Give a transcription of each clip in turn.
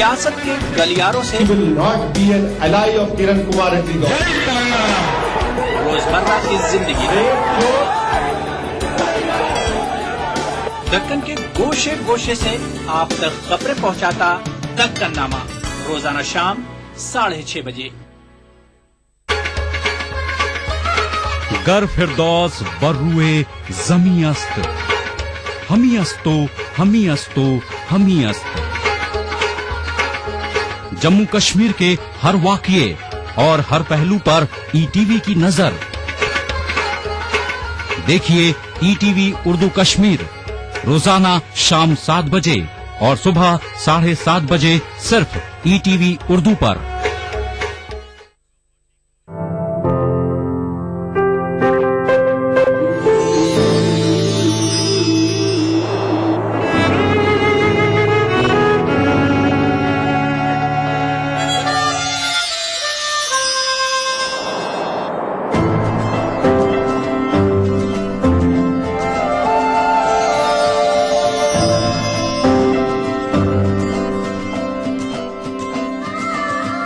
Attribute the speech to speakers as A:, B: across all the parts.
A: सियासत के गलियारों से रोजमर्रा की जिंदगी दक्कन के गोशे गोशे से आप तक खबरें पहुंचाता दक्कननामा, रोजाना शाम 6:30 बजे।
B: गर फिरदौस बर्रुए जमी अस्त, हमी अस्तो हमी अस्तो हमी अस्त। जम्मू कश्मीर के हर वाकये और हर पहलू पर ईटीवी की नजर। देखिए ईटीवी उर्दू कश्मीर रोजाना शाम 7 बजे और सुबह 7:30 बजे सिर्फ ईटीवी उर्दू पर।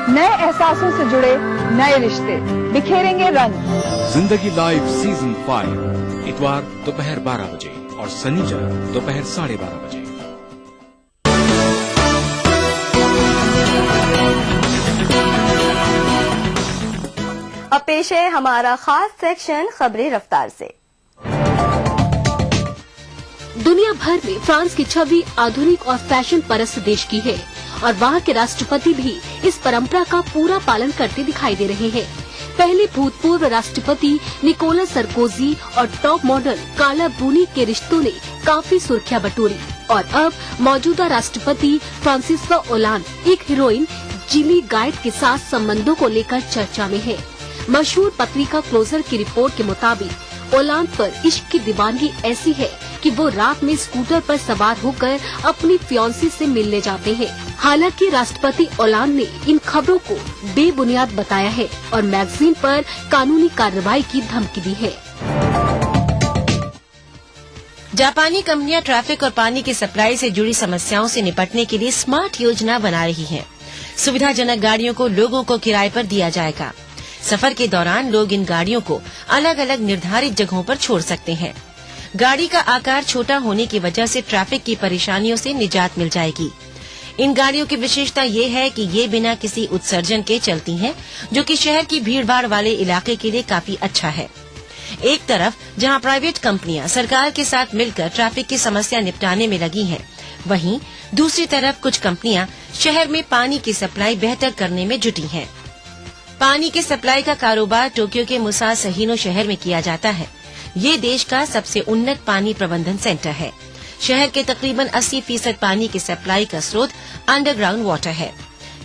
C: नए एहसासों से जुड़े नए रिश्ते बिखेरेंगे रंग।
D: जिंदगी लाइव सीजन 5 इतवार दोपहर 12 बजे और शनिवार दोपहर 12:30 बजे।
E: अब पेश है हमारा खास सेक्शन खबरें रफ्तार से।
F: दुनिया भर में फ्रांस की छवि आधुनिक और फैशन परस्त देश की है और वहाँ के राष्ट्रपति भी इस परंपरा का पूरा पालन करते दिखाई दे रहे हैं। पहले भूतपूर्व राष्ट्रपति निकोलस सरकोजी और टॉप मॉडल कार्ला ब्रूनी के रिश्तों ने काफी सुर्खियां बटोरी और अब मौजूदा राष्ट्रपति फ्रांसिस्वा ओलांद एक हीरोइन जिमी गाइड के साथ संबंधों को लेकर चर्चा में है। मशहूर पत्रिका क्लोजर की रिपोर्ट के मुताबिक ओलांद पर इश्क की दीवानगी ऐसी है कि वो रात में स्कूटर पर सवार होकर अपनी फियांसी से मिलने जाते हैं। हालांकि राष्ट्रपति ओलांद ने इन खबरों को बेबुनियाद बताया है और मैगजीन पर कानूनी कार्रवाई की धमकी दी है।
G: जापानी कंपनियां ट्रैफिक और पानी की सप्लाई से जुड़ी समस्याओं से निपटने के लिए स्मार्ट योजना बना रही हैं। सुविधाजनक गाड़ियों को लोगों को किराए पर दिया जाएगा। सफर के दौरान लोग इन गाड़ियों को अलग अलग निर्धारित जगहों पर छोड़ सकते हैं। गाड़ी का आकार छोटा होने की वजह से ट्रैफिक की परेशानियों से निजात मिल जाएगी। इन गाड़ियों की विशेषता ये है कि ये बिना किसी उत्सर्जन के चलती हैं, जो कि शहर की भीड़भाड़ वाले इलाके के लिए काफी अच्छा है। एक तरफ जहां प्राइवेट कंपनियां सरकार के साथ मिलकर ट्रैफिक की समस्या निपटाने में लगी हैं, वहीं दूसरी तरफ कुछ कंपनियां शहर में पानी की सप्लाई बेहतर करने में जुटी हैं। पानी की सप्लाई का कारोबार टोक्यो के मुसासहिनो शहर में किया जाता है। ये देश का सबसे उन्नत पानी प्रबंधन सेंटर है। शहर के तकरीबन 80% पानी की सप्लाई का स्रोत अंडरग्राउंड वाटर है।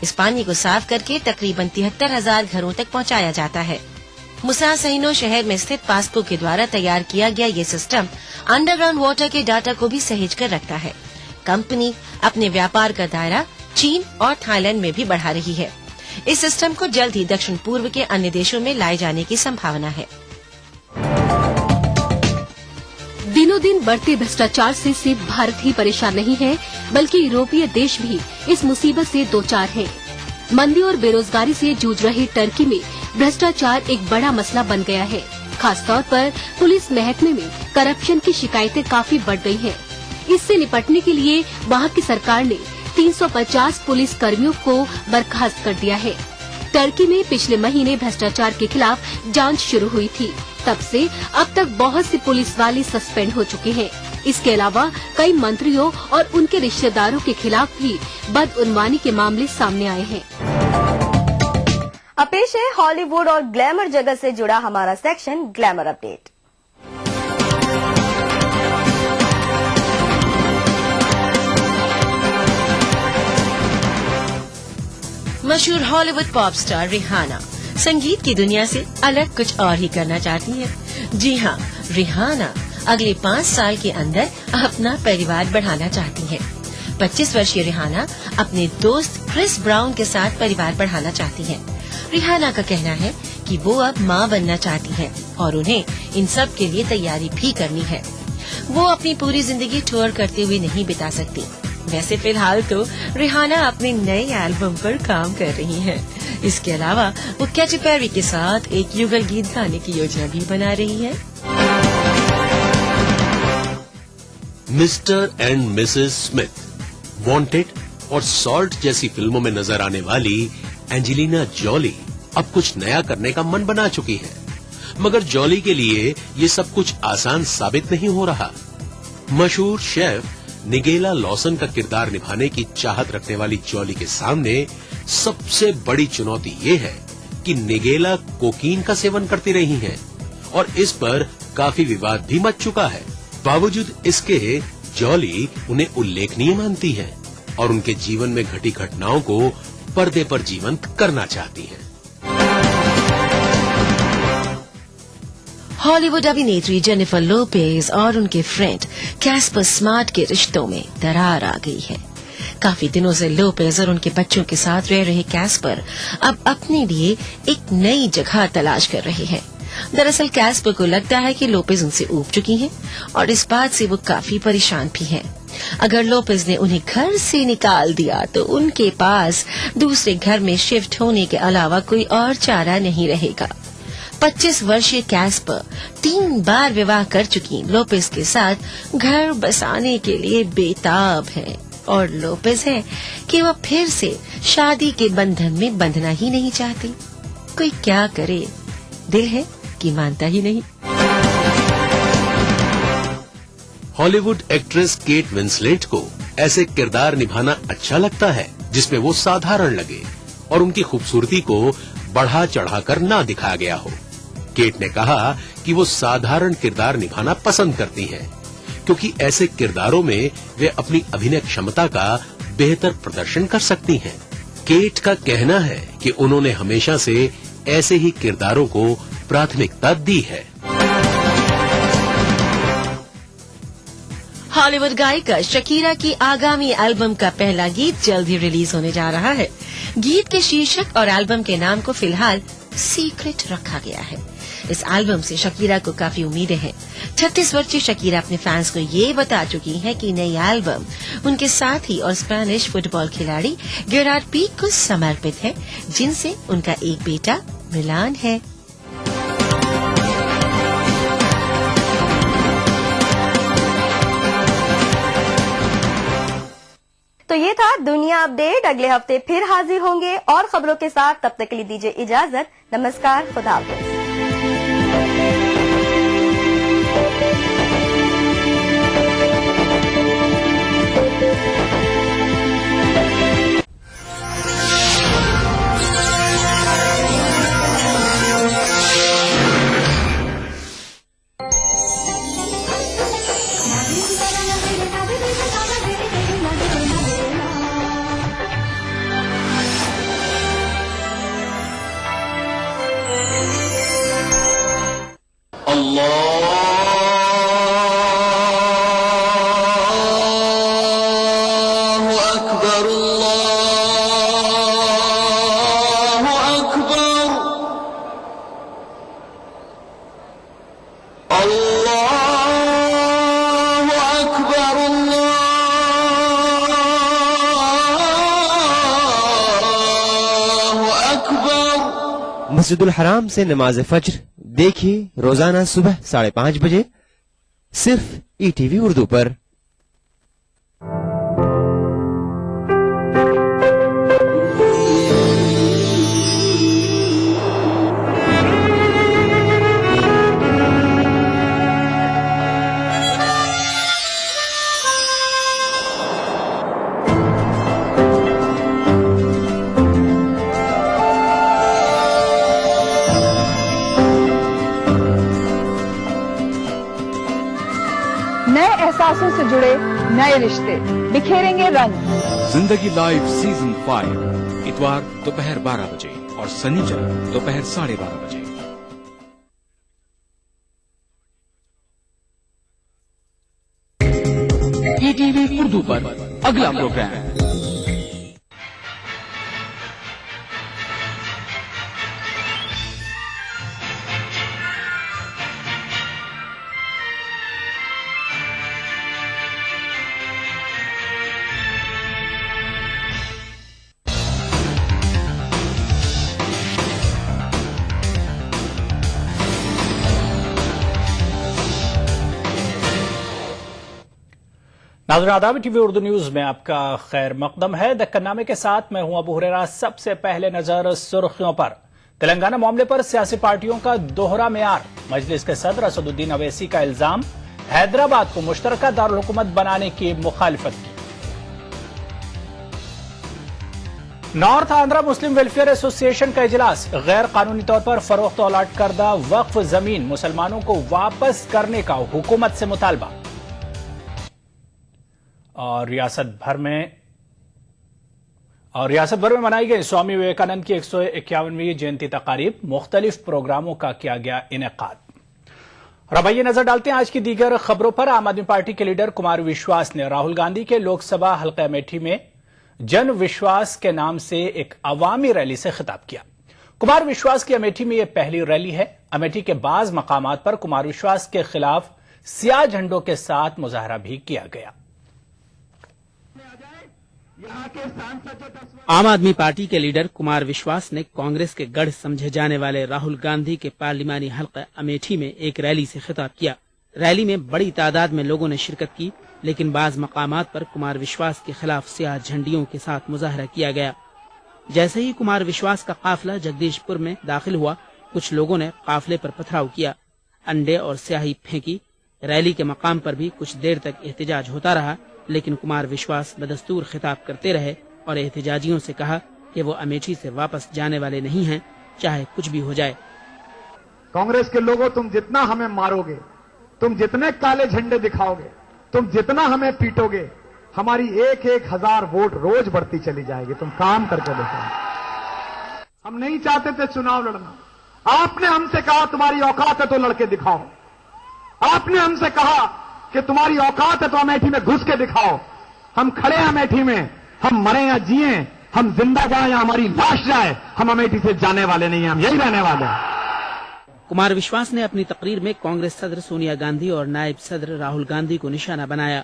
G: इस पानी को साफ करके तकरीबन 73,000 घरों तक पहुंचाया जाता है। मुसासहिनो शहर में स्थित पास्को के द्वारा तैयार किया गया ये सिस्टम अंडरग्राउंड वाटर के डाटा को भी सहेज कर रखता है। कंपनी अपने व्यापार का दायरा चीन और थाईलैंड में भी बढ़ा रही है। इस सिस्टम को जल्द ही दक्षिण पूर्व के अन्य देशों में लाए जाने की संभावना है।
F: दिनों दिन बढ़ते भ्रष्टाचार से सिर्फ भारत ही परेशान नहीं है, बल्कि यूरोपीय देश भी इस मुसीबत से दो चार हैं। मंदी और बेरोजगारी से जूझ रहे टर्की में भ्रष्टाचार एक बड़ा मसला बन गया है। खासतौर पर पुलिस महकमे में करप्शन की शिकायतें काफी बढ़ गई हैं। इससे निपटने के लिए वहाँ की सरकार ने 350 पुलिस कर्मियों को बर्खास्त कर दिया है। टर्की में पिछले महीने भ्रष्टाचार के खिलाफ जांच शुरू हुई थी। तब से अब तक बहुत से पुलिस वाले सस्पेंड हो चुके हैं। इसके अलावा कई मंत्रियों और उनके रिश्तेदारों के खिलाफ भी बदउनवानी के मामले सामने आए हैं।
E: अब पेश है हॉलीवुड और ग्लैमर जगत से जुड़ा हमारा सेक्शन ग्लैमर अपडेट।
G: मशहूर हॉलीवुड पॉप स्टार रिहाना संगीत की दुनिया से अलग कुछ और ही करना चाहती है। जी हाँ, रिहाना अगले 5 साल के अंदर अपना परिवार बढ़ाना चाहती है। 25 वर्षीय रिहाना अपने दोस्त क्रिस ब्राउन के साथ परिवार बढ़ाना चाहती है। रिहाना का कहना है कि वो अब माँ बनना चाहती है और उन्हें इन सब के लिए तैयारी भी करनी है। वो अपनी पूरी जिंदगी टूर करते हुए नहीं बिता सकती। वैसे फिलहाल तो रिहाना अपने नए एल्बम पर काम कर रही हैं। इसके अलावा वो कैटी पेरी के साथ एक युगल गीत गाने की योजना भी बना रही है।
H: Mister and Mrs Smith, wanted और सॉल्ट जैसी फिल्मों में नजर आने वाली एंजेलिना जॉली अब कुछ नया करने का मन बना चुकी है। मगर जॉली के लिए ये सब कुछ आसान साबित नहीं हो रहा। मशहूर शेफ निगेला लॉसन का किरदार निभाने की चाहत रखने वाली जॉली के सामने सबसे बड़ी चुनौती ये है कि निगेला कोकीन का सेवन करती रही हैं और इस पर काफी विवाद भी मच चुका है। बावजूद इसके जॉली उन्हें उल्लेखनीय मानती हैं और उनके जीवन में घटी घटनाओं को पर्दे पर जीवंत करना चाहती हैं।
G: हॉलीवुड अभिनेत्री जेनिफर लोपेज और उनके फ्रेंड कैस्पर स्मार्ट के रिश्तों में दरार आ गई है। काफी दिनों से लोपेज और उनके बच्चों के साथ रह रहे कैस्पर अब अपने लिए एक नई जगह तलाश कर रहे हैं। दरअसल कैस्पर को लगता है कि लोपेज उनसे ऊब चुकी हैं और इस बात से वो काफी परेशान भी हैं। अगर लोपेज ने उन्हें घर से निकाल दिया तो उनके पास दूसरे घर में शिफ्ट होने के अलावा कोई और चारा नहीं रहेगा। 25 वर्षीय कैस्पर 3 बार विवाह कर चुकी लोपेज के साथ घर बसाने के लिए बेताब है और लोपेज है कि वह फिर से शादी के बंधन में बंधना ही नहीं चाहती। कोई क्या करे, दिल है कि मानता ही नहीं।
H: हॉलीवुड एक्ट्रेस केट विंसलेट को ऐसे किरदार निभाना अच्छा लगता है जिसमें वो साधारण लगे और उनकी खूबसूरती को बढ़ा चढ़ाकर ना दिखाया गया हो। केट ने कहा कि वो साधारण किरदार निभाना पसंद करती हैं क्योंकि ऐसे किरदारों में वे अपनी अभिनय क्षमता का बेहतर प्रदर्शन कर सकती हैं। केट का कहना है कि उन्होंने हमेशा से ऐसे ही किरदारों को प्राथमिकता दी है।
G: हॉलीवुड गायिका शकीरा की आगामी एल्बम का पहला गीत जल्द ही रिलीज होने जा रहा है। गीत के शीर्षक और एल्बम के नाम को फिलहाल सीक्रेट रखा गया है। इस एल्बम से शकीरा को काफी उम्मीदें हैं। 36 वर्षीय शकीरा अपने फैंस को ये बता चुकी हैं कि नई एल्बम उनके साथी और स्पेनिश फुटबॉल खिलाड़ी गेरार्ड पीक को समर्पित है, जिनसे उनका एक बेटा मिलान है।
E: तो ये था दुनिया अपडेट। अगले हफ्ते फिर हाजिर होंगे और खबरों के साथ। तब तक के लिए दीजिए इजाजत। नमस्कार, खुदा हाफिज।
I: मस्जिदुल हराम से नमाज फज्र देखिए रोजाना सुबह 5:30 बजे सिर्फ ईटीवी उर्दू पर।
C: नए एहसासों से जुड़े नए रिश्ते बिखेरेंगे रंग।
D: जिंदगी लाइव सीजन 5 इतवार दोपहर 12 बजे और शनिवार दोपहर 12:30 बजे।
B: ईटीवी उर्दू पर अगला प्रोग्राम
A: नाज़रीन आदाब, टीवी उर्दू न्यूज में आपका खैर मकदम है। दक्कननामे के साथ मैं हूं अबू हुरैरा। सबसे पहले नजर सुर्खियों पर। तेलंगाना मामले पर सियासी पार्टियों का दोहरा मेयार। मजलिस के सदर असदुद्दीन अवैसी का इल्जाम, हैदराबाद को मुश्तरका दारुल हुकूमत बनाने की मुखालिफत की। नॉर्थ आंध्रा मुस्लिम वेलफेयर एसोसिएशन का इजलास, गैर कानूनी तौर पर फरोख्त और अलॉट करदा वक्फ जमीन मुसलमानों को वापस करने का हुकूमत से मुतालबा। और रियासत भर में मनाई गई स्वामी विवेकानंद की 151वीं जयंती तकारीब, मुख्तलिफ प्रोग्रामों का किया गया इनेकाद। और अब आइए नजर डालते हैं आज की दीगर खबरों पर। आम आदमी पार्टी के लीडर कुमार विश्वास ने राहुल गांधी के लोकसभा हल्का अमेठी में जन विश्वास के नाम से एक अवामी रैली से खिताब किया। कुमार विश्वास की अमेठी में यह पहली रैली है। अमेठी के बाज मकामात पर कुमार विश्वास के खिलाफ सियाह झंडों के साथ मुजाहरा भी किया गया।
J: आम आदमी पार्टी के लीडर कुमार विश्वास ने कांग्रेस के गढ़ समझे जाने वाले राहुल गांधी के पार्लिमानी हल्का अमेठी में एक रैली से खिताब किया। रैली में बड़ी तादाद में लोगों ने शिरकत की, लेकिन बाज मकामात पर कुमार विश्वास के खिलाफ सियाह झंडियों के साथ मुजाहरा किया गया। जैसे ही कुमार विश्वास का काफिला जगदीशपुर में दाखिल हुआ, कुछ लोगों ने काफिले पर पथराव किया, अंडे और स्याही फेंकी। रैली के मकाम पर भी कुछ देर तक एहतजाज होता रहा, लेकिन कुमार विश्वास बदस्तूर खिताब करते रहे और एहतजाजियों से कहा कि वो अमेठी से वापस जाने वाले नहीं हैं, चाहे कुछ भी हो जाए।
K: कांग्रेस के लोगों, तुम जितना हमें मारोगे, तुम जितने काले झंडे दिखाओगे, तुम जितना हमें पीटोगे, हमारी 1,000 वोट रोज बढ़ती चली जाएगी। तुम काम करके देखो। हम नहीं चाहते थे चुनाव लड़ना। आपने हमसे कहा तुम्हारी औकात है तो लड़के दिखाओ। आपने हमसे कहा कि तुम्हारी औकात है तो अमेठी में घुस के दिखाओ। हम खड़े हैं अमेठी में, हम मरे या जिए, हम जिंदा जाए या हमारी लाश जाए, हम अमेठी से जाने वाले नहीं हैं, हम यही रहने वाले हैं।
J: कुमार विश्वास ने अपनी तकरीर में कांग्रेस सदर सोनिया गांधी और नायब सदर राहुल गांधी को निशाना बनाया।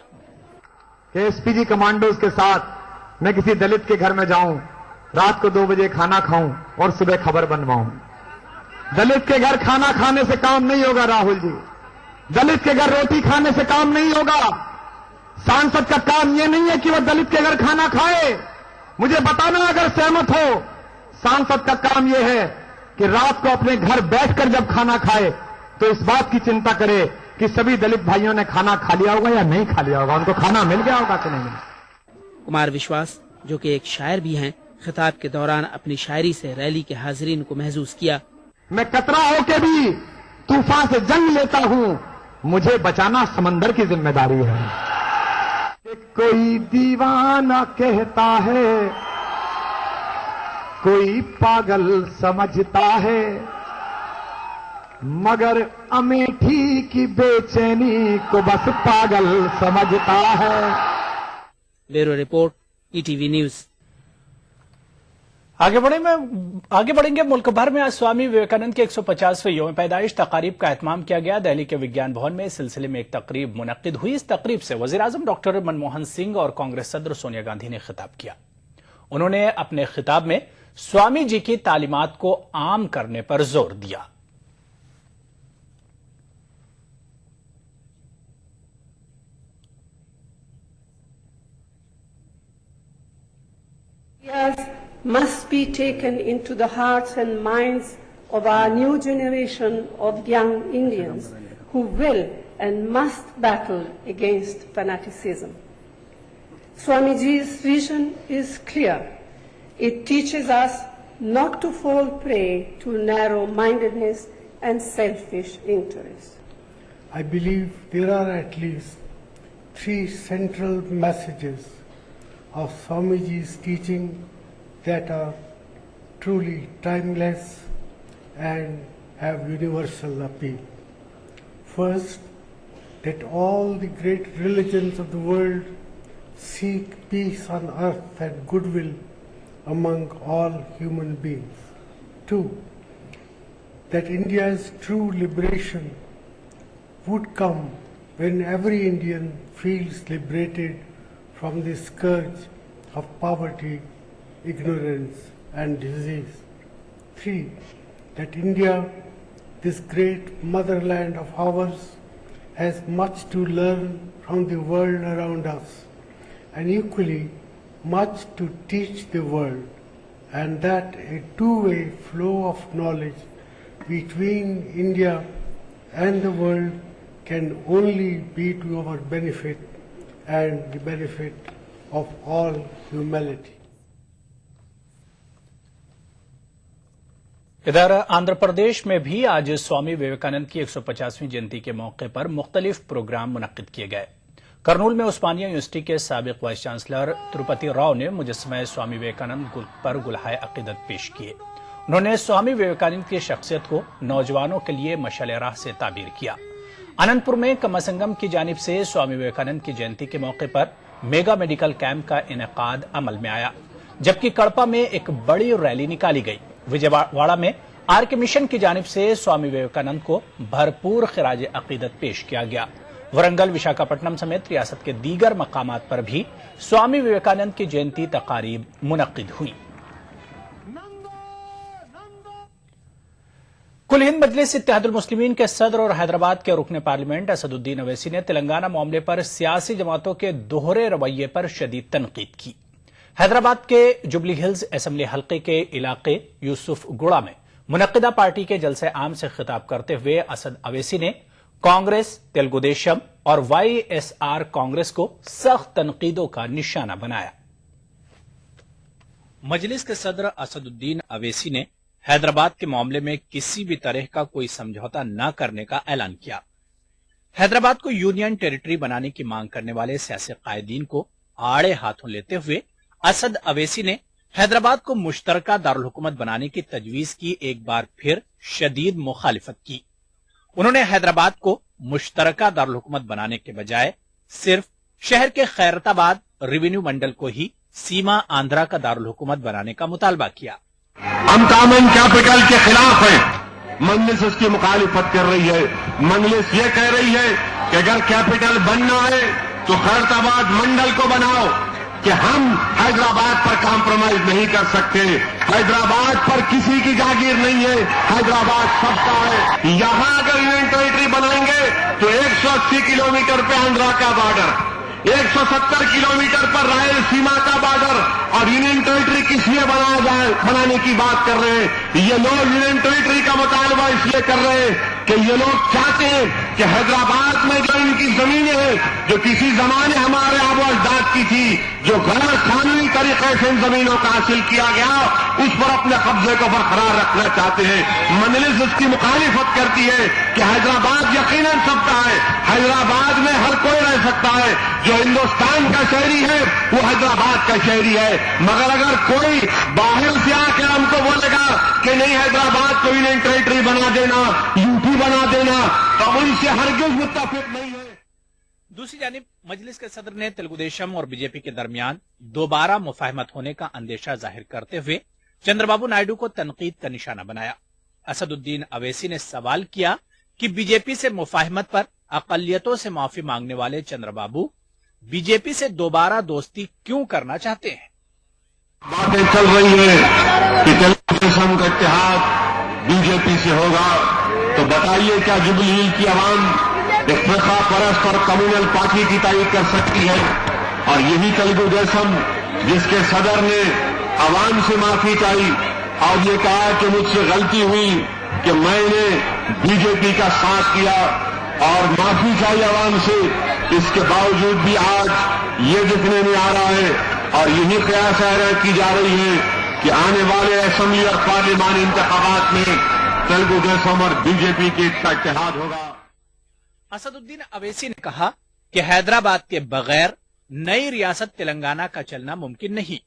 K: एसपीजी कमांडोज के साथ मैं किसी दलित के घर में जाऊं, रात को 2 बजे खाना खाऊं और सुबह खबर बनवाऊं। दलित के घर खाना खाने से काम नहीं होगा राहुल जी। दलित के घर रोटी खाने से काम नहीं होगा। सांसद का काम यह नहीं है कि वह दलित के घर खाना खाए। मुझे बताना अगर सहमत हो। सांसद का काम यह है कि रात को अपने घर बैठकर जब खाना खाए तो इस बात की चिंता करे कि सभी दलित भाइयों ने खाना खा लिया होगा या नहीं खा लिया होगा, उनको खाना मिल गया होगा कि नहीं मिला।
J: कुमार विश्वास, जो कि एक शायर भी हैं, खिताब के दौरान अपनी शायरी से रैली के हाजिरीन को महसूस किया।
K: मैं कतरा होके भी तूफान से जंग लेता हूं, मुझे बचाना समंदर की जिम्मेदारी है। कोई दीवाना कहता है, कोई पागल समझता है, मगर अमेठी की बेचैनी को बस पागल समझता है।
J: Bureau report, ETV news.
A: आगे बढ़ेंगे। मुल्क भर में आज स्वामी विवेकानंद के 150वें यौम पैदाइश तकारीब का एहतमाम किया गया। दिल्ली के विज्ञान भवन में इस सिलसिले में एक तकरीब मुनक्किद हुई। इस तकरीब से वज़ीर-ए-आज़म डॉक्टर मनमोहन सिंह और कांग्रेस सदर सोनिया गांधी ने खिताब किया। उन्होंने अपने खिताब में स्वामी जी की तालीमात को आम करने पर जोर दिया।
L: must be taken into the hearts and minds of our new generation of young Indians who will and must battle against fanaticism. Swamiji's vision is clear. It teaches us not to fall prey to narrow-mindedness and selfish interests.
M: I believe there are at least 3 central messages of Swamiji's teaching that are truly timeless and have universal appeal. First, that all the great religions of the world seek peace on earth and goodwill among all human beings. 2, that India's true liberation would come when every Indian feels liberated from the scourge of poverty, ignorance and disease. 3, that India, this great motherland of ours, has much to learn from the world around us and equally much to teach the world, and that a two-way flow of knowledge between India and the world can only be to our benefit and the benefit of all humanity.
A: इधर आंध्र प्रदेश में भी आज स्वामी विवेकानंद की 150वीं जयंती के मौके पर मुख्तलिफ programme मुनक्किद किए गए। कर्नूल में उस्मानिया यूनिवर्सिटी के साबिक वाइस चांसलर तिरुपति राव ने मुजस्समा स्वामी विवेकानंद पर गुलहाए अकीदत पेश किए। उन्होंने स्वामी विवेकानंद की शख्सियत को नौजवानों के लिए मशाल राह से ताबीर किया। अनंतपुर में कमासंगम की जानिब से स्वामी विवेकानंद की जयंती के मौके पर मेगा मेडिकल कैंप का इनेकाद अमल में आया, जबकि कड़पा में एक बड़ी रैली निकाली गई। विजयवाड़ा में आरके मिशन की जानिब से स्वामी विवेकानंद को भरपूर खिराज अकीदत पेश किया गया। वरंगल, विशाखापट्टनम समेत रियासत के दीगर मकामात पर भी स्वामी विवेकानंद की जयंती तकारीब मुनक्किद हुई। कुल हिंद मजलिस इत्तेहादुल मुस्लिमीन के सदर और हैदराबाद के रुकन पार्लियामेंट असदुद्दीन अवैसी ने तेलंगाना मामले पर सियासी जमातों के दोहरे रवैये पर शदीद तनकीद की। हैदराबाद के जुबली हिल्स असेंबली हल्के के इलाके यूसुफगुड़ा में मुनक्किदा पार्टी के जलसे आम से खिताब करते हुए असद अवैसी ने कांग्रेस, तेलुगुदेशम और वाईएसआर कांग्रेस को सख्त तनकीदों का निशाना बनाया। मजलिस के सदर असदुद्दीन अवैसी ने हैदराबाद के मामले में किसी भी तरह का कोई समझौता न करने का ऐलान किया। हैदराबाद को यूनियन टेरिटरी बनाने की मांग करने वाले सियासी कायदीन को आड़े हाथों लेते हुए असद अवैसी ने हैदराबाद को मुश्तरका दारुल हुकूमत बनाने की तजवीज की एक बार फिर शदीद मुखालिफत की। उन्होंने हैदराबाद को मुश्तरका दारुल हुकूमत बनाने के बजाय सिर्फ शहर के खैरताबाद रेवेन्यू मंडल को ही सीमा आंध्रा का दारुल हुकूमत बनाने का मुतालबा किया।
N: हम कॉमन कैपिटल के खिलाफ हैं। मजलिस उसकी मुखालिफत कर रही है। मजलिस ये कह रही है कि अगर कैपिटल बनना है तो खैरताबाद मंडल को बनाओ, कि हम हैदराबाद पर कॉम्प्रोमाइज नहीं कर सकते। हैदराबाद पर किसी की जागीर नहीं है, हैदराबाद सबका है। यहां अगर यूनियन टेरिटरी बनाएंगे तो 180 किलोमीटर पे आंध्रा का बॉर्डर, 170 किलोमीटर पर रायलसीमा का बॉर्डर, और यूनियन टेरिटरी किस लिए बनाया जाए, बनाने की बात कर रहे हैं। ये लोग यूनियन टेरिटरी का मुतालबा इसलिए कर रहे हैं कि ये लोग चाहते हैं कि हैदराबाद में जो इनकी जमीनें हैं, जो किसी जमाने हमारे आबो अजदाद की थी, जो गैर कानूनी तरीके से इन जमीनों का हासिल किया गया, उस पर अपने कब्जे को बरकरार रखना चाहते हैं। मजलिस उसकी मुखालिफत करती है कि हैदराबाद यकीनन सबका है, हैदराबाद में हर कोई रह सकता है। जो हिंदुस्तान का शहरी है वो हैदराबाद का शहरी है। मगर अगर कोई बाहर से आकर हमको बोलेगा कि नहीं हैदराबाद को यूनियन टेरिटरी बना देना, यूटी बना देना, तो उनसे हरगिज़ मुत्तफिक नहीं है।
A: दूसरी जानिब मजलिस के सदर ने तेलुगुदेशम और बीजेपी के दरमियान दोबारा मुफाहमत होने का अंदेशा जाहिर करते हुए चंद्रबाबू नायडू को तनकीद का निशाना बनाया। असदुद्दीन अवैसी ने सवाल किया कि बीजेपी से मुफाहमत पर अकलियतों से माफी मांगने वाले चंद्रबाबू बीजेपी से दोबारा दोस्ती क्यों करना चाहते हैं।
N: बातें चल रही है कि तेलुगुदेशम का इत्तेहाद बीजेपी से होगा, तो बताइए क्या जुबली हिल की आवाम एक फिरका परस्त और कम्युनल पार्टी की तारीफ कर सकती है? और यही तेलुगुदेशम जिसके सदर ने आवाम से माफी चाही और ये कहा कि मुझसे गलती हुई कि मैंने बीजेपी का साथ किया और माफी चाहिए आवाम से, इसके बावजूद भी आज ये दिखने में आ रहा है और यही कयास की जा रही है कि आने वाले असेंबली और पार्लिमानी इंतखाबात में तेलुगुदेशम और बीजेपी के इत्तेहाद होगा।
A: असदुद्दीन अवैसी ने कहा कि हैदराबाद के बगैर नई रियासत तेलंगाना का चलना मुमकिन नहीं।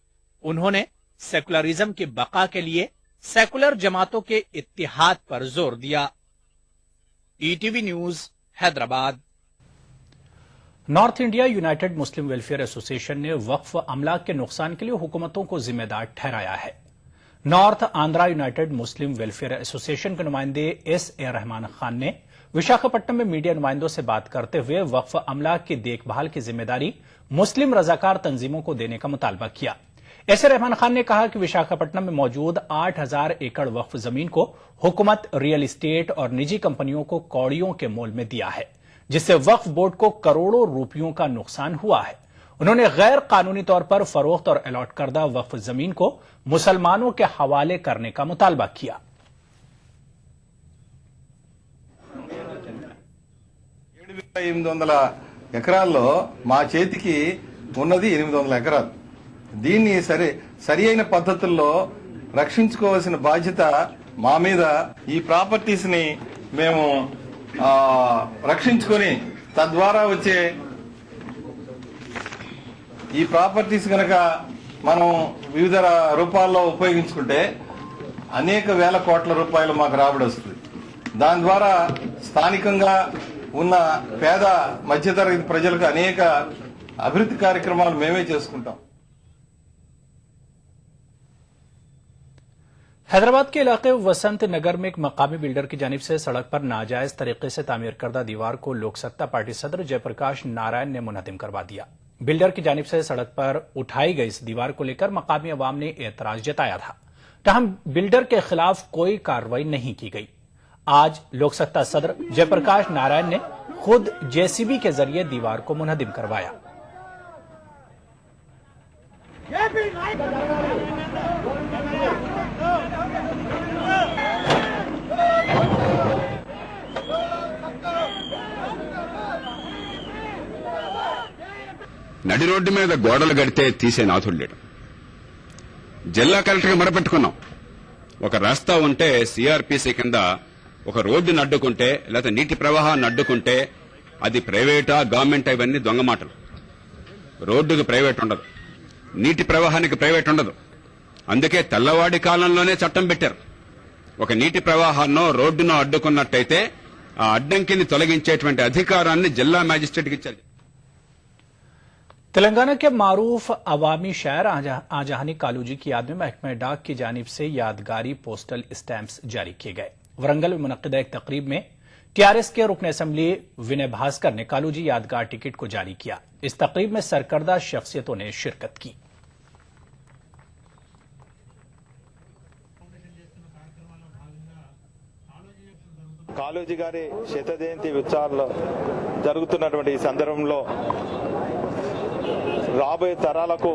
A: उन्होंने सेकुलरिज्म की बका के लिए सेकुलर जमातों के इत्तेहाद पर जोर दिया। ETV news, Hyderabad. North India United मुस्लिम वेलफेयर एसोसिएशन ने वक्फ अमला के नुकसान के लिए हुकूमतों को जिम्मेदार ठहराया है। नॉर्थ आंध्रा यूनाइटेड मुस्लिम वेलफेयर एसोसिएशन के नुमाइंदे एस.ए. रहमान खान ने विशाखापट्टनम में मीडिया नुमाइंदों से बात करते हुए वक्फ अमला की देखभाल की जिम्मेदारी मुस्लिम रजाकार तंजीमों को देने का मुतालबा किया। एस.ए. रहमान खान ने कहा कि विशाखापट्टनम में मौजूद 8,000 एकड़ वक्फ जमीन को हुकूमत रियल एस्टेट और निजी कंपनियों को कौड़ियों के मोल में दिया है, जिससे वक्फ बोर्ड को करोड़ों रुपयों का नुकसान हुआ है। उन्होंने गैर कानूनी तौर पर फरोख्त और अलॉट करदा वक्फ जमीन को मुसलमानों के हवाले करने का मुतालबा किया।
O: 7,800 ఎకరాల్లో మా చేతికి ఉన్నది 800 ఎకరాలు. దీన్ని సరి అయిన పద్ధతుల్లో రక్షించుకోవాల్సిన బాధ్యత మా మీద. ఈ ప్రాపర్టీస్ ని మేము రక్షించుకొని తద్వారా వచ్చే ఈ ప్రాపర్టీస్ గనక మనం వివిధ రూపాల్లో ఉపయోగించుకుంటే అనేక వేల కోట్ల రూపాయలు మాకు రాబడి వస్తుంది. దాని ద్వారా స్థానికంగా ఉన్న పేద మధ్యతరగతి ప్రజలకు అనేక అభివృద్ధి కార్యక్రమాలు మేమే చేసుకుంటాం.
A: हैदराबाद के इलाके वसंत नगर में एक मकामी बिल्डर की जानिब से सड़क पर नाजायज तरीके से तामीर करदा दीवार को लोक सत्ता पार्टी सदर जयप्रकाश नारायण ने मुनहदिम करवा दिया। बिल्डर की जानिब से सड़क पर उठाई गई इस दीवार को लेकर मकामी अवाम ने एतराज जताया था, ताहम बिल्डर के खिलाफ कोई कार्रवाई नहीं की गई। आज लोक सत्ता सदर जयप्रकाश नारायण ने खुद जेसीबी के जरिए दीवार को मुनहदिम करवाया।
P: నడి రోడ్డు మీద గోడలు కడితే తీసే నాథుడు లేడు. జిల్లా కలెక్టర్కి మొరపెట్టుకున్నాం. ఒక రస్తా ఉంటే సిఆర్పిసి కింద ఒక రోడ్డును అడ్డుకుంటే లేకపోతే నీటి ప్రవాహాన్ని అడ్డుకుంటే అది ప్రైవేటా గవర్నమెంట్ ఇవన్నీ దొంగ మాటలు. రోడ్డుకు ప్రైవేట్ ఉండదు, నీటి ప్రవాహానికి ప్రైవేట్ ఉండదు. అందుకే తెల్లవాడి కాలంలోనే చట్టం పెట్టారు. ఒక నీటి ప్రవాహాన్నో రోడ్డునో అడ్డుకున్నట్టయితే ఆ అడ్డంకిని తొలగించేటువంటి అధికారాన్ని జిల్లా మ్యాజిస్ట్రేట్కి ఇచ్చారు.
A: तेलंगाना के मारूफ अवामी शायर आजहानी कालूजी की याद में महकमा डाक की जानिब से यादगारी पोस्टल स्टैंप्स जारी किए गए। वरंगल में मुनक्किदा एक तकरीब में टीआरएस के रुकन असेंबली विनय भास्कर ने कालूजी यादगार टिकट को जारी किया। इस तकरीब में सरकर्दा शख्सियतों ने शिरकत की।
Q: కాళోజీ గారి శత జయంతి ఉత్సవాల్లో జరుగుతున్నటువంటి ఈ సందర్భంలో రాబోయే తరాలకు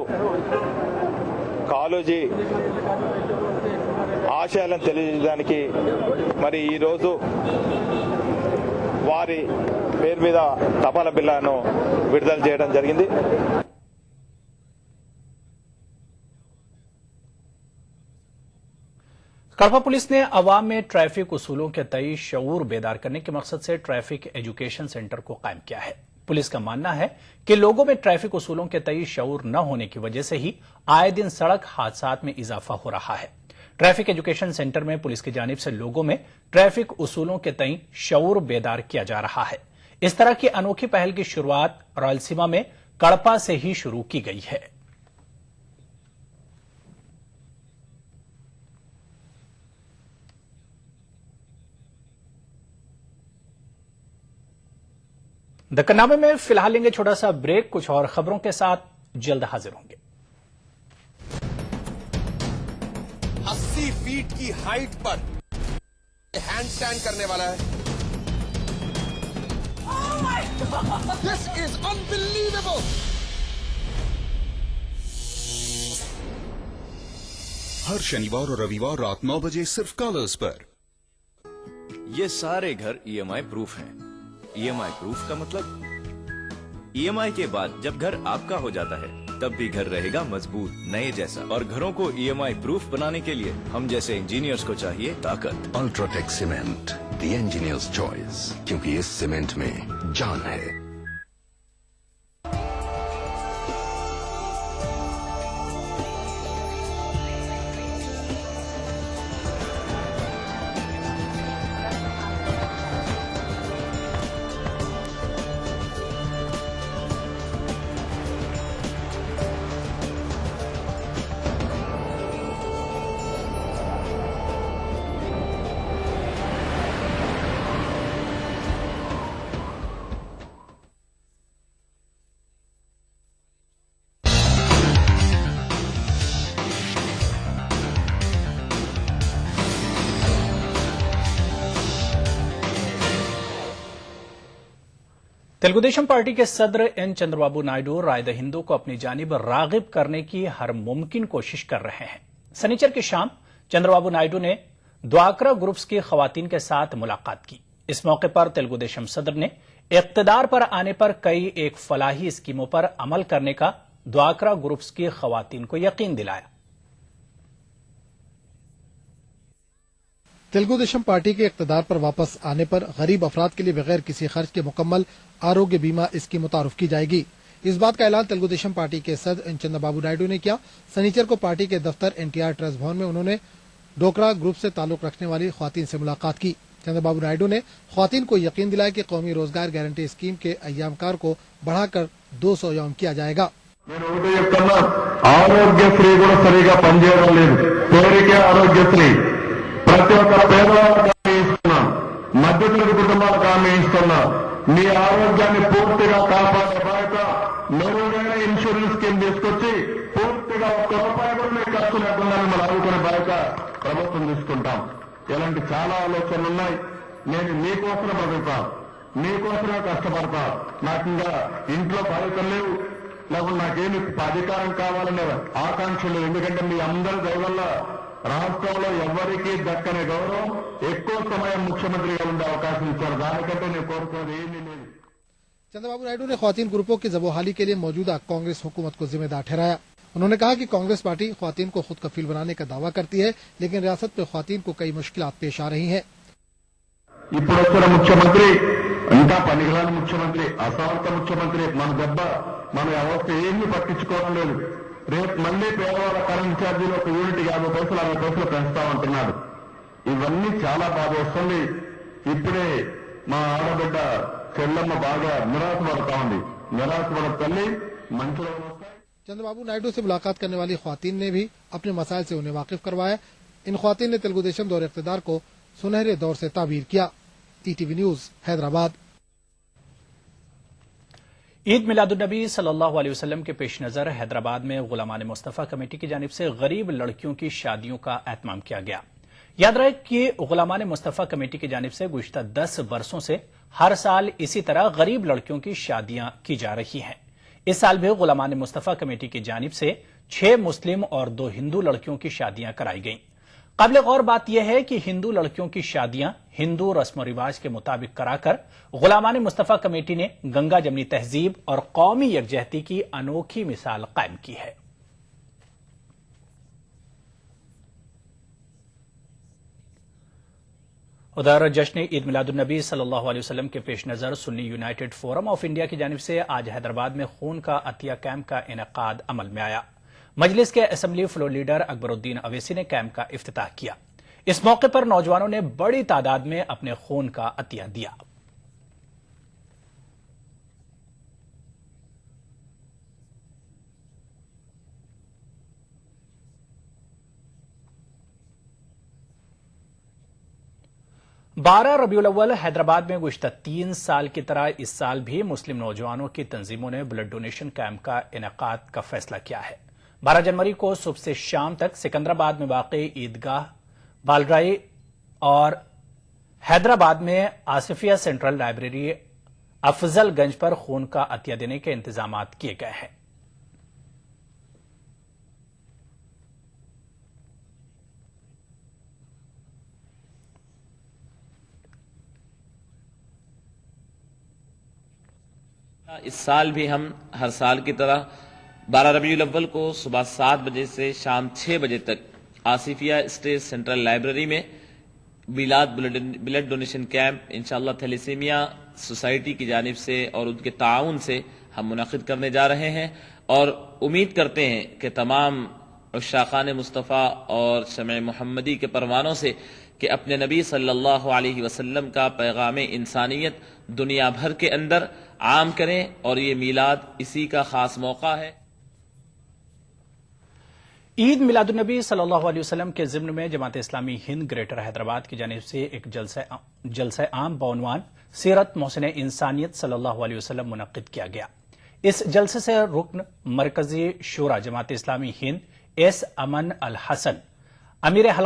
Q: కాళోజీ ఆశయాలను తెలియజేయడానికి మరి ఈరోజు వారి పేరు మీద తపాలా బిల్లాను విడుదల చేయడం జరిగింది.
A: कड़वा पुलिस ने अवाम में ट्रैफिक उसूलों के तय शऊर बेदार करने के मकसद से ट्रैफिक एजुकेशन सेंटर को कायम किया है। पुलिस का मानना है कि लोगों में ट्रैफिक उसूलों के तय शऊर न होने की वजह से ही आए दिन सड़क हादसात में इजाफा हो रहा है। ट्रैफिक एजुकेशन सेंटर में पुलिस की जानिब से लोगों में ट्रैफिक उसूलों के तय शऊर बेदार किया जा रहा है। इस तरह की अनोखी पहल की शुरुआत रायलसीमा में कड़पा से ही शुरू की गई है। दक्कनामे में फिलहाल लेंगे छोटा सा ब्रेक। कुछ और खबरों के साथ जल्द हाजिर होंगे।
R: 80 फीट की हाइट पर हैंड स्टैंड करने वाला है। This is unbelievable.
S: हर शनिवार और रविवार रात 9 बजे सिर्फ कलर्स पर।
T: ये सारे घर ईएमआई प्रूफ हैं। ईएमआई प्रूफ का मतलब ईएमआई के बाद जब घर आपका हो जाता है तब भी घर रहेगा मजबूत नए जैसा। और घरों को ईएमआई प्रूफ बनाने के लिए हम जैसे इंजीनियर्स को चाहिए ताकत।
S: UltraTech cement, the engineers choice, क्योंकि इस सीमेंट में जान है।
A: तेलुगुदेशम पार्टी के सदर एन चंद्रबाबू नायडू राय द हिंदू को अपनी जानिब रागिब करने की हर मुमकिन कोशिश कर रहे हैं। शनिचर की शाम चंद्रबाबू नायडू ने द्वाकरा ग्रुप्स की खवातीन के साथ मुलाकात की। इस मौके पर तेलुगुदेशम सदर ने इख्तिदार पर आने पर कई एक फलाही स्कीमों पर अमल करने का द्वाकरा ग्रुप्स की खवातीन को यकीन दिलाया।
U: तेलुगुदेशम पार्टी के इख्तिदार पर वापस आने पर गरीब अफराद के लिए बगैर किसी खर्च के मुकम्मल आरोग्य बीमा स्कीम मुतारुफ की जाएगी। इस बात का ऐलान तेलुगुदेशम पार्टी के सदर एन चंद्रबाबू नायडू ने किया। शनिचर को पार्टी के दफ्तर एनटीआर ट्रस्ट भवन में उन्होंने डोकरा ग्रुप से ताल्लुक रखने वाली ख्वातीन से मुलाकात की। चंद्रबाबू नायडू ने ख्वातीन को यकीन दिलाया कि कौमी रोजगार गारंटी स्कीम के अय्यामकार को बढ़ाकर 200 यौम किया जाएगा।
N: ఆరోగ్యశ్రీ కూడా సరిగా పనిచేయడం లేదు, పేరుకే ఆరోగ్యశ్రీ. ప్రతి ఒక్క పేదవాళ్ళకి హామీ ఇస్తున్నాం, మధ్యతరగతి కుటుంబాలకు హామీ ఇస్తున్నాం. మీ ఆరోగ్యాన్ని పూర్తిగా కాపాడే బాధ్యత, మెరుగైన ఇన్సూరెన్స్ స్కీమ్ తీసుకొచ్చి పూర్తిగా ఒక్క రూపాయి కూడా మీకు ఖర్చు లేకుండా మిమ్మల్ని ఆదుకునే బాధ్యత ప్రభుత్వం తీసుకుంటాం. ఇలాంటి చాలా ఆలోచనలు ఉన్నాయి. నేను మీకోసమే బతుకుతాను, మీకోసమే కష్టపడతా. నాకు ఇంకా ఇంట్లో బాధ్యతలు లేవు, లేకుండా నాకేమి అధికారం కావాలనే ఆకాంక్షలు. ఎందుకంటే మీ అందరి దయ వల్ల రాష్ట్రంలో ఎవరికీ దక్కని గౌరవం, ఎక్కువ సమయం ముఖ్యమంత్రిగా ఉండే అవకాశం ఇచ్చారు. దానికంటే నేను కోరుకున్నది ఏమీ లేదు।
U: चंद्रबाबू नायडू ने ख्वातीन ग्रुपों की जबोहाली के लिए मौजूदा कांग्रेस हुकूमत को जिम्मेदार ठहराया। उन्होंने कहा कि कांग्रेस पार्टी ख्वातीन को खुद कफील बनाने का दावा करती है, लेकिन रियासत में ख्वातीन को कई मुश्किलात पेश आ रही हैं।
N: ఇప్పుడు వచ్చిన ముఖ్యమంత్రి ఇంకా పనికిరాని ముఖ్యమంత్రి, అసమర్థ ముఖ్యమంత్రి. మన దెబ్బ మన వ్యవస్థ ఏమీ పట్టించుకోవడం లేదు. రేపు మళ్లీ పేదవాళ్ళ కరెంట్ ఛార్జీలు ఒక యూనిట్ 50 పైసలు 60 పైసలు పెంచుతామంటున్నాడు. ఇవన్నీ చాలా బాధ వస్తుంది. ఇప్పుడే మా ఆడబిడ్డ చెల్లమ్మ బాగా నిరాశపడతా ఉంది. నిరాశపడ తల్లి మంచి రోజులు వస్తాయి।
U: चंद्रबाबू नायडू से मुलाकात करने वाली ख्वातीन ने भी अपने मसाइल से उन्हें वाकिफ करवाया। इन ख्वातीन ने तेलुगुदेशम दौर इख्तिदार को सुनहरे दौर से ताबीर किया। ETV news Hyderabad.
A: ईद मिलादुन्नबी सल्लल्लाहु अलैहि वसल्लम के पेश नजर हैदराबाद में गुलामान मुस्तफा कमेटी की जानिब से गरीब लड़कियों की शादियों का एहतमाम किया गया। याद रहे कि गुलामान मुस्तफा कमेटी की जानिब से गुज़िश्ता 10 बरसों से हर साल इसी तरह गरीब लड़कियों की शादियां की जा रही हैं। इस साल भी गुलामान मुस्तफा कमेटी की जानिब से 6 मुस्लिम और 2 हिंदू लड़कियों की शादियां कराई गईं। काबिल गौर बात यह है कि हिंदू लड़कियों की शादियां हिंदू रस्म रिवाज के मुताबिक कराकर गुलामान मुस्तफा कमेटी ने गंगा जमनी तहजीब और कौमी यकजहती की अनोखी मिसाल कायम की है। उधर जश्न ईद मिलादुन्नबी सल्लल्लाहु अलैहि वसल्लम के पेश नजर Sunni United forum of India की जानिब से आज हैदराबाद में खून का अतिया कैंप का इनेकाद अमल में आया। मजलिस के assembly floor leader Akbaruddin Owaisi ने कैंप का इफ्तिताह किया। इस मौके पर नौजवानों ने बड़ी तादाद में अपने खून का अतिया दिया। बारह रबीउल अव्वल हैदराबाद में गुज़िश्ता 3 साल की तरह इस साल भी मुस्लिम नौजवानों की तंजीमों ने ब्लड डोनेशन कैंप का इनेकाद का फैसला किया है। 12 जनवरी को सुबह से शाम तक सिकंदराबाद में वाक़ई ईदगाह, बालराई और हैदराबाद में आसिफिया सेंट्रल लाइब्रेरी, अफजलगंज पर खून का अतिया देने के इंतजाम किए गए हैं।
V: इस साल भी हम हर साल की तरह 12 रबीउल अव्वल को सुबह 7 बजे से शाम 6 बजे तक आसिफिया स्टेट सेंट्रल लाइब्रेरी में मिलाद ब्लड डोनेशन कैंप इंशाअल्लाह थैलेसीमिया सोसाइटी की जानिब से और उनके ताउन से हम मुनाकिद करने जा रहे हैं और उम्मीद करते हैं कि तमाम उश्शाक़ान मुस्तफ़ा और शमए मुहम्मदी के परवानों से कि अपने नबी सल्लल्लाहु अलैहि वसल्लम का पैगाम इंसानियत दुनिया भर के अंदर आम करें और ये मीलाद इसी का खास मौका है।
A: ईद मिलादुन्नबी सल्लल्लाहु अलैहि वसल्लम के ज़िम्न में जमात इस्लामी हिंद ग्रेटर हैदराबाद की जानिब से एक जलसा आम बउनवान सीरत मोहसिन इंसानियत सल्लल्लाहु अलैहि वसल्लम मुनक्किद किया गया। इस जलसे से रुकन मरकजी शूरा जमात इस्लामी हिंद एस अमन अल हसन, अमीर हल्का